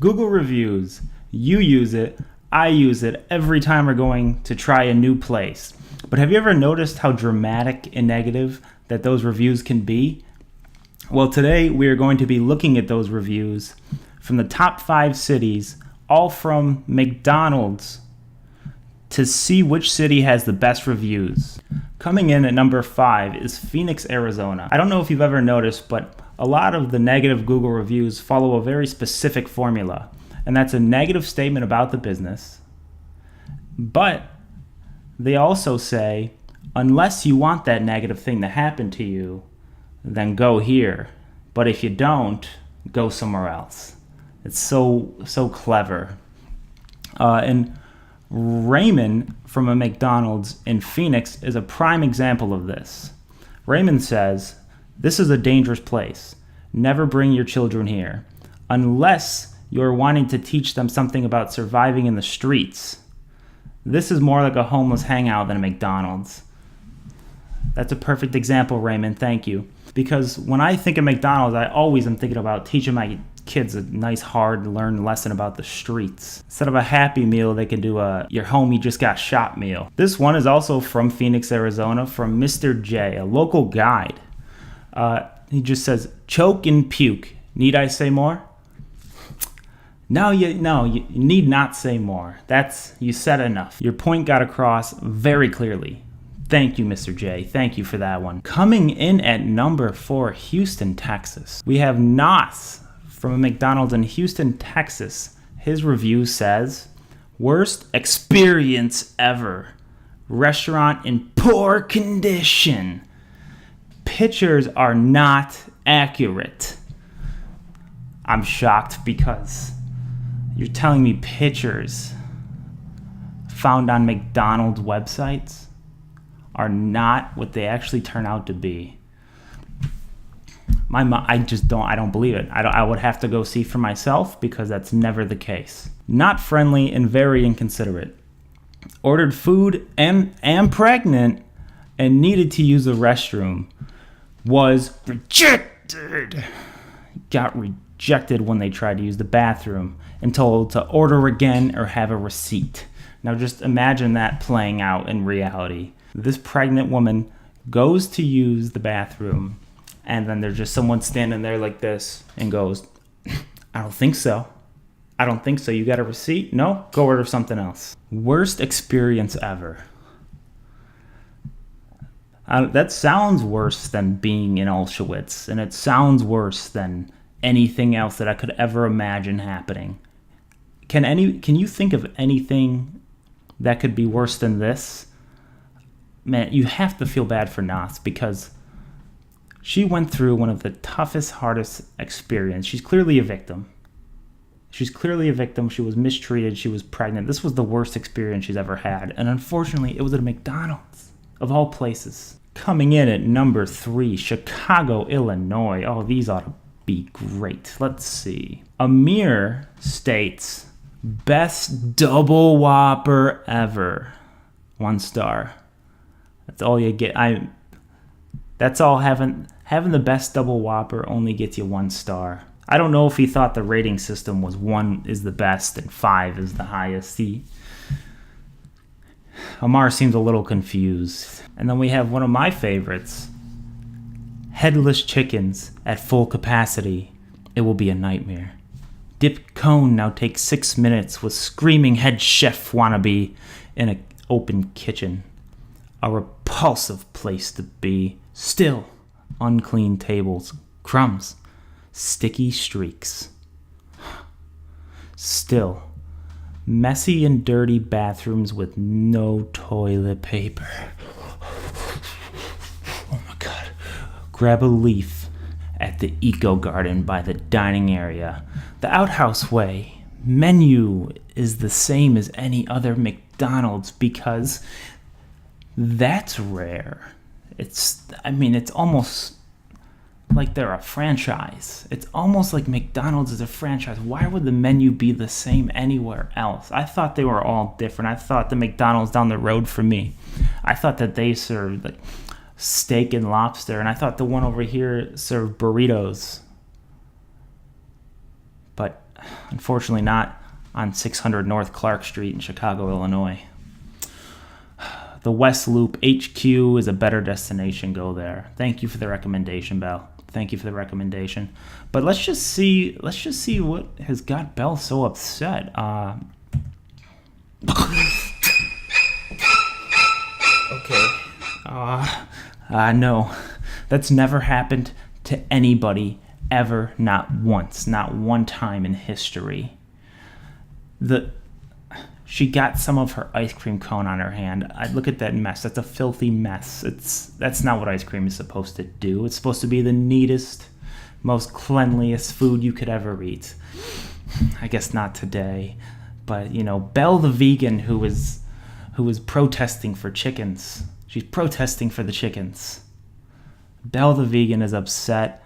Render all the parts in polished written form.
Google reviews. You use it. I use it every time we're going to try a new place. But have you ever noticed how dramatic and negative that those reviews can be? Well, today we are going to be looking at those reviews from the top 5 cities, all from McDonald's, to see which city has the best reviews. Coming in at number 5 is Phoenix, Arizona. I don't know if you've ever noticed, but a lot of the negative Google reviews follow a very specific formula, and that's a negative statement about the business. But they also say, unless you want that negative thing to happen to you, then go here. But if you don't, go somewhere else. It's so clever. And Raymond from a McDonald's in Phoenix is a prime example of this. Raymond says, "This is a dangerous place. Never bring your children here, unless you're wanting to teach them something about surviving in the streets. This is more like a homeless hangout than a McDonald's." That's a perfect example, Raymond. Thank you. Because when I think of McDonald's, I always am thinking about teaching my kids a nice, hard-learned lesson about the streets. Instead of a Happy Meal, they can do a your homie just got shot meal. This one is also from Phoenix, Arizona, from Mr. J, a local guide. He just says, "Choke and puke. Need I say more?" No, you need not say more. You said enough. Your point got across very clearly. Thank you, Mr. J. Thank you for that one. Coming in at number 4, Houston, Texas. We have Nas from a McDonald's in Houston, Texas. His review says, "Worst experience ever. Restaurant in poor condition. Pictures are not accurate." I'm shocked because you're telling me pictures found on McDonald's websites are not what they actually turn out to be. I don't believe it. I would have to go see for myself because that's never the case. Not friendly and very inconsiderate. Ordered food and am pregnant and needed to use the restroom. Was rejected. Got rejected when they tried to use the bathroom and told to order again or have a receipt. Now just imagine that playing out in reality. This pregnant woman goes to use the bathroom, and then there's just someone standing there like this and goes, "I don't think so. I don't think so. You got a receipt? No? Go order something else." Worst experience ever. That sounds worse than being in Auschwitz, and it sounds worse than anything else that I could ever imagine happening. Can you think of anything that could be worse than this? Man, you have to feel bad for Nas because she went through one of the toughest, hardest experiences. She's clearly a victim. She was mistreated. She was pregnant. This was the worst experience she's ever had. And unfortunately, it was at a McDonald's, of all places. Coming in at number 3, Chicago, Illinois. Oh, these ought to be great. Let's see. Amir states, "Best double Whopper ever." 1 star. That's all you get. That's all. Having the best double Whopper only gets you 1 star. I don't know if he thought the rating system was 1 is the best and 5 is the highest. Amar seems a little confused. And then we have one of my favorites, headless chickens at full capacity. It will be a nightmare. Dip cone now takes 6 minutes with screaming head chef wannabe in an open kitchen. A repulsive place to be. Still, unclean tables, crumbs, sticky streaks. Still, messy and dirty bathrooms with no toilet paper. Oh my God. Grab a leaf at the Eco Garden by the dining area. The Outhouse Way menu is the same as any other McDonald's because that's rare. It's almost like they're a franchise. It's almost like McDonald's is a franchise. Why would the menu be the same anywhere else? I thought they were all different. I thought the McDonald's down the road from me, I thought that they served like steak and lobster, and I thought the one over here served burritos. But Unfortunately, not on 600 North Clark Street in Chicago, Illinois. The West Loop HQ is a better destination. Go there. Thank you for the recommendation, Belle. Thank you for the recommendation. But let's just see what has got Belle so upset. Okay. No. That's never happened to anybody ever, not once, not one time in history. She got some of her ice cream cone on her hand. I look at that mess. That's a filthy mess. That's not what ice cream is supposed to do. It's supposed to be the neatest, most cleanliest food you could ever eat. I guess not today. But, Belle the vegan who was protesting for chickens. She's protesting for the chickens. Belle the vegan is upset,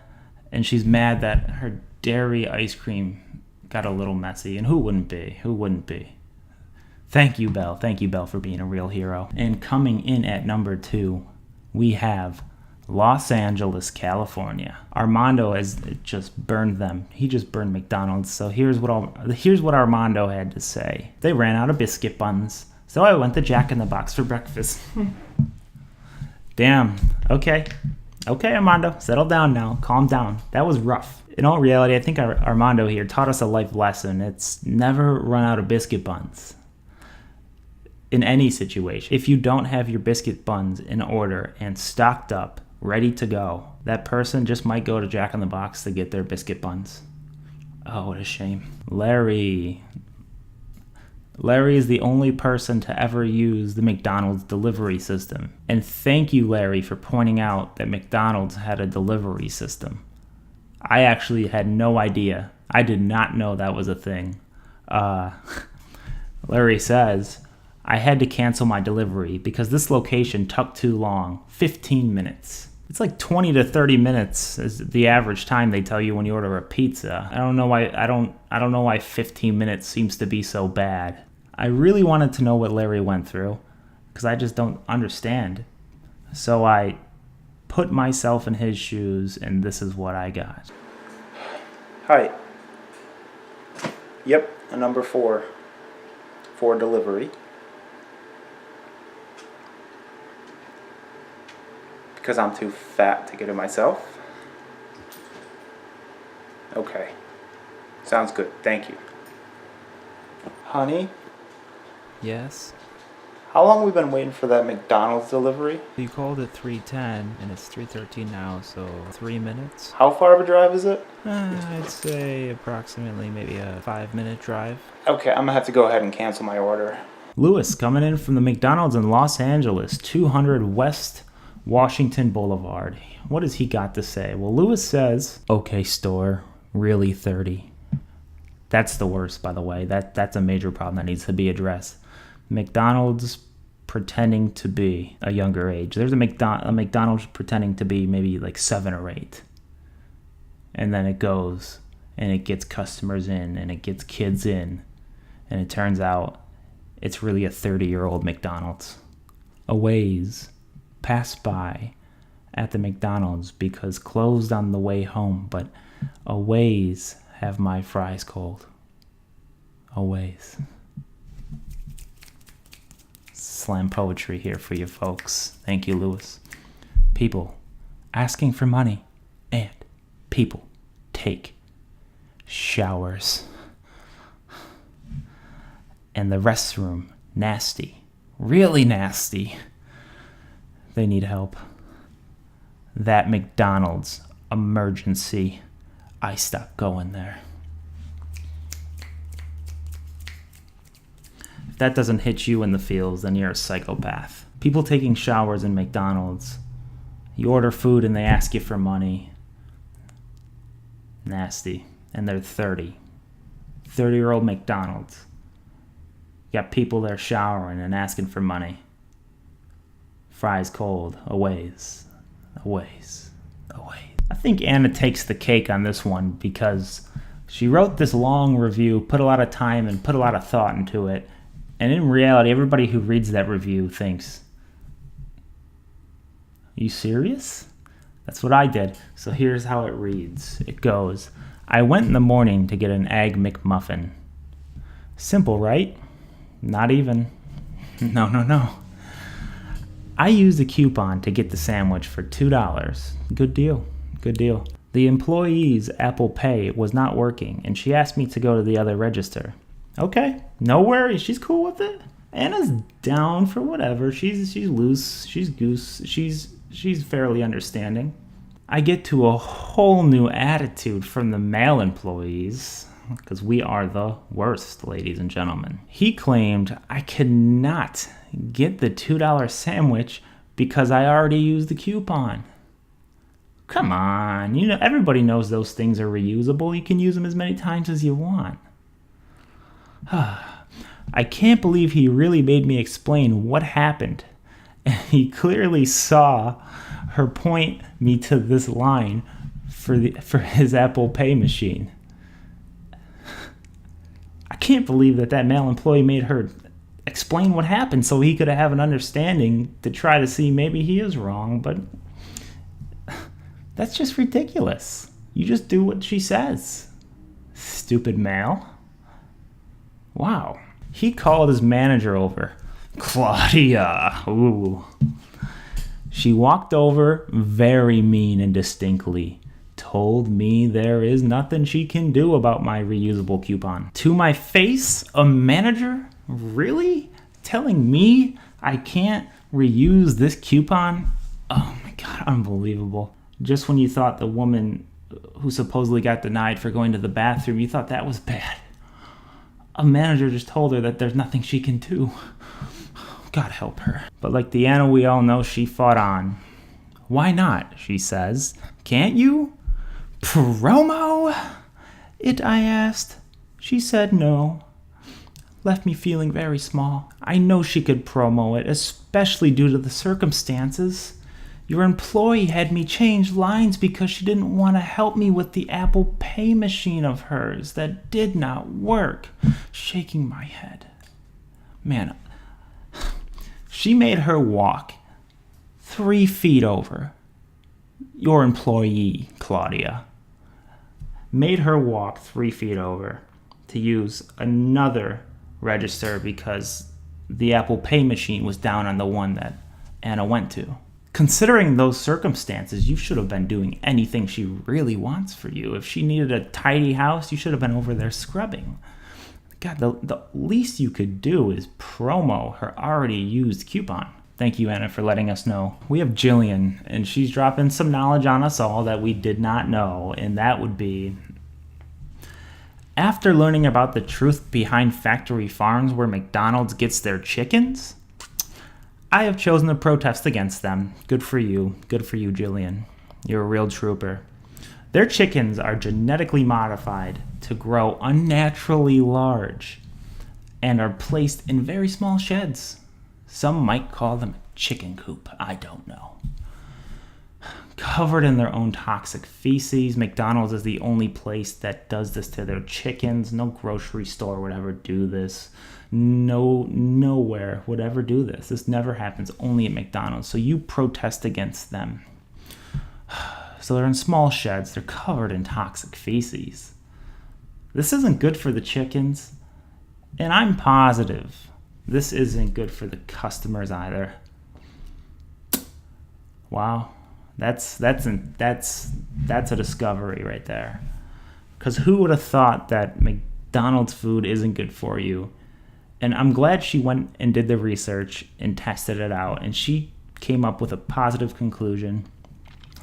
and she's mad that her dairy ice cream got a little messy. And who wouldn't be? Who wouldn't be? Thank you, Belle. Thank you, Belle, for being a real hero. And coming in at number 2, we have Los Angeles, California. Armando has just burned them. He just burned McDonald's. So here's what Armando had to say. They ran out of biscuit buns, so I went to Jack in the Box for breakfast. Damn. Okay, Armando, settle down now. Calm down. That was rough. In all reality, I think Armando here taught us a life lesson. It's never run out of biscuit buns. In any situation, if you don't have your biscuit buns in order and stocked up, ready to go, that person just might go to Jack in the Box to get their biscuit buns. Oh, what a shame. Larry is the only person to ever use the McDonald's delivery system. And thank you, Larry, for pointing out that McDonald's had a delivery system. I actually had no idea. I did not know that was a thing. Larry says, I had to cancel my delivery because this location took too long. 15 minutes. It's like 20 to 30 minutes is the average time they tell you when you order a pizza. I don't know why 15 minutes seems to be so bad. I really wanted to know what Larry went through because I just don't understand. So I put myself in his shoes, and this is what I got. Hi. Yep, a number 4 for delivery. Because I'm too fat to get it myself. Okay. Sounds good. Thank you. Honey? Yes? How long have we been waiting for that McDonald's delivery? You called at 3:10 and it's 3:13 now, so 3 minutes? How far of a drive is it? I'd say approximately maybe a 5-minute drive. Okay, I'm gonna have to go ahead and cancel my order. Lewis coming in from the McDonald's in Los Angeles, 200 West Washington Boulevard. What has he got to say? Well, Lewis says, okay, store, really 30. That's the worst, by the way. That's a major problem that needs to be addressed. McDonald's pretending to be a younger age. There's a McDonald's pretending to be maybe like 7 or 8. And then it goes and it gets customers in and it gets kids in. And it turns out it's really a 30-year-old McDonald's. A Waze passed by at the McDonald's because closed on the way home, but a Waze have my fries cold. A Waze. Slam poetry here for you folks. Thank you, Lewis. People asking for money and people take showers. And the restroom, nasty. Really nasty. They need help. That McDonald's emergency. I stopped going there. If that doesn't hit you in the feels, then you're a psychopath. People taking showers in McDonald's. You order food and they ask you for money. Nasty. And they're 30. 30-year-old McDonald's. You got people there showering and asking for money. Fries cold. A Waze. A Waze. A Waze. I think Anna takes the cake on this one because she wrote this long review, put a lot of time and put a lot of thought into it. And in reality, everybody who reads that review thinks, are you serious? That's what I did. So here's how it reads. It goes, I went in the morning to get an Egg McMuffin. Simple, right? Not even. No. I used a coupon to get the sandwich for $2. Good deal. The employee's Apple Pay was not working, and she asked me to go to the other register. Okay, no worries. She's cool with it. Anna's down for whatever. She's loose. She's goose. She's fairly understanding. I get to a whole new attitude from the male employees, because we are the worst, ladies and gentlemen. He claimed I could not get the $2 sandwich because I already used the coupon. Come on, everybody knows those things are reusable. You can use them as many times as you want. I can't believe he really made me explain what happened. And he clearly saw her point me to this line for his Apple Pay machine. I can't believe that male employee made her explain what happened so he could have an understanding to try to see maybe he is wrong, but that's just ridiculous. You just do what she says. Stupid male. Wow. He called his manager over. Claudia. Ooh. She walked over very mean and distinctly. Told me there is nothing she can do about my reusable coupon. To my face, a manager? Really? Telling me I can't reuse this coupon? Oh my God, unbelievable. Just when you thought the woman who supposedly got denied for going to the bathroom, you thought that was bad. A manager just told her that there's nothing she can do. God help her. But like the Anna we all know, she fought on. Why not, she says. Can't you? Promo it, I asked. She said no. Left me feeling very small. I know she could promo it, especially due to the circumstances. Your employee had me change lines because she didn't want to help me with the Apple Pay machine of hers that did not work. Shaking my head. Man, she made her walk 3 feet over. Your employee, Claudia, made her walk 3 feet over to use another register because the Apple Pay machine was down on the one that Anna went to. Considering those circumstances, you should have been doing anything she really wants for you. If she needed a tidy house, you should have been over there scrubbing. God, the least you could do is promo her already used coupon. Thank you, Anna, for letting us know. We have Jillian, and she's dropping some knowledge on us all that we did not know, and that would be... After learning about the truth behind factory farms where McDonald's gets their chickens, I have chosen to protest against them. Good for you. Good for you, Jillian. You're a real trooper. Their chickens are genetically modified to grow unnaturally large and are placed in very small sheds. Some might call them a chicken coop. I don't know. Covered in their own toxic feces, McDonald's is the only place that does this to their chickens. No grocery store would ever do this. Nowhere would ever do this. This never happens, only at McDonald's. So you protest against them. So they're in small sheds. They're covered in toxic feces. This isn't good for the chickens. And I'm positive this isn't good for the customers either. Wow. That's a discovery right there. Because who would have thought that McDonald's food isn't good for you? And I'm glad she went and did the research and tested it out. And she came up with a positive conclusion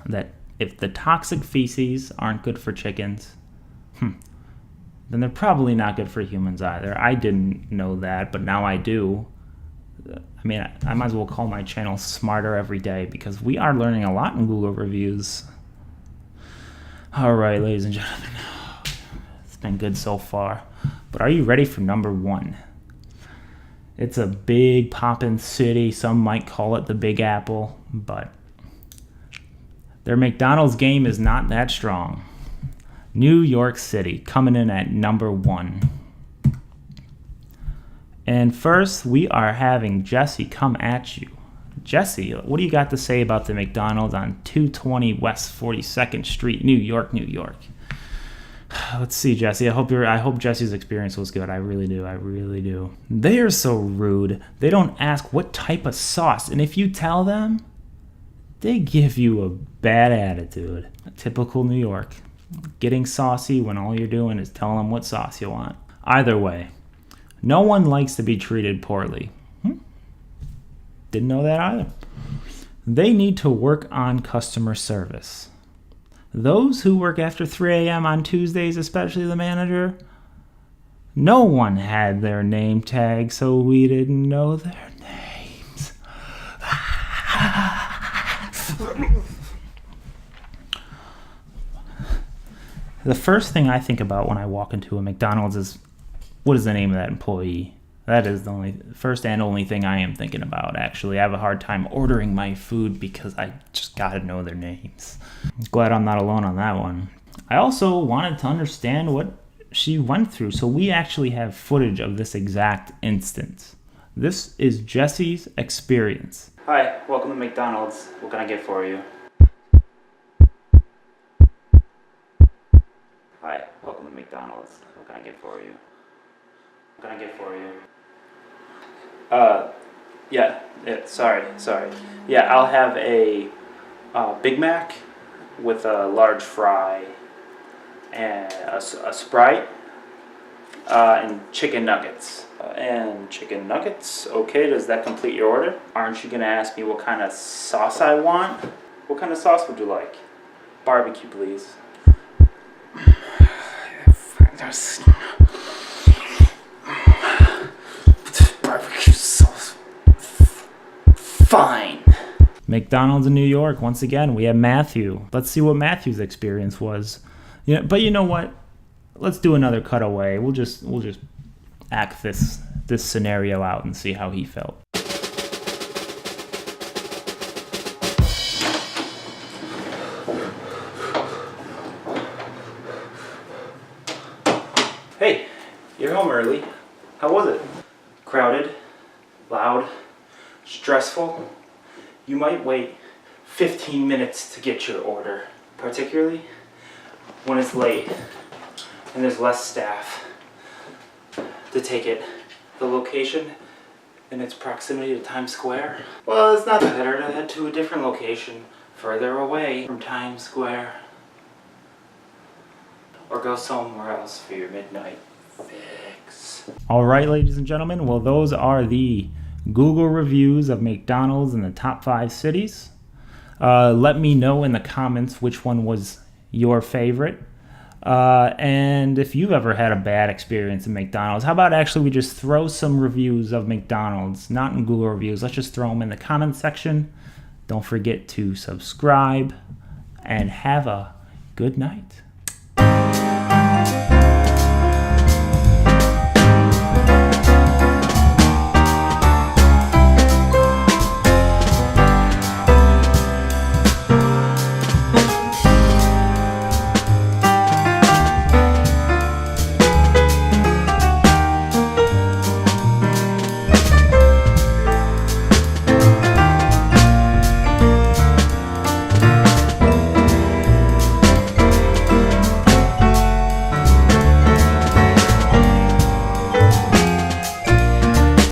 that if the toxic feces aren't good for chickens, then they're probably not good for humans either. I didn't know that, but now I do. I mean, I might as well call my channel Smarter Every Day because we are learning a lot in Google reviews. All right, ladies and gentlemen. It's been good so far. But are you ready for number 1? It's a big poppin' city. Some might call it the Big Apple, but their McDonald's game is not that strong. New York City coming in at number 1. And first, we are having Jesse come at you. Jesse, what do you got to say about the McDonald's on 220 West 42nd Street, New York, New York? Let's see, Jesse. I hope Jesse's experience was good. I really do. I really do. They are so rude. They don't ask what type of sauce, and if you tell them, they give you a bad attitude. Typical New York. Getting saucy when all you're doing is telling them what sauce you want. Either way, no one likes to be treated poorly. Didn't know that either. They need to work on customer service. Those who work after 3 a.m. on Tuesdays, especially the manager, no one had their name tag, so we didn't know their names. The first thing I think about when I walk into a McDonald's is, what is the name of that employee? That is the first and only thing I am thinking about, actually. I have a hard time ordering my food because I just gotta know their names. I'm glad I'm not alone on that one. I also wanted to understand what she went through, so we actually have footage of this exact instance. This is Jesse's experience. Hi, welcome to McDonald's. What can I get for you? Hi, welcome to McDonald's. What can I get for you? What can I get for you? Sorry. Yeah, I'll have a Big Mac with a large fry and a Sprite and chicken nuggets. Okay, does that complete your order? Aren't you going to ask me what kind of sauce I want? What kind of sauce would you like? Barbecue, please. Barbecue sauce. Fine. McDonald's in New York. Once again, we have Matthew. Let's see what Matthew's experience was. Yeah, but you know what? Let's do another cutaway. We'll just act this scenario out and see how he felt. Hey, you're home early. How was it? Crowded, loud, stressful. You might wait 15 minutes to get your order, particularly when it's late and there's less staff to take it. The location and its proximity to Times Square, well, it's not better to head to a different location further away from Times Square, or go somewhere else for your midnight fix. All right, ladies and gentlemen, well, those are the Google reviews of McDonald's in the top 5 cities. Let me know in the comments which one was your favorite. And if you've ever had a bad experience in McDonald's, how about actually we just throw some reviews of McDonald's, not in Google reviews. Let's just throw them in the comment section. Don't forget to subscribe and have a good night.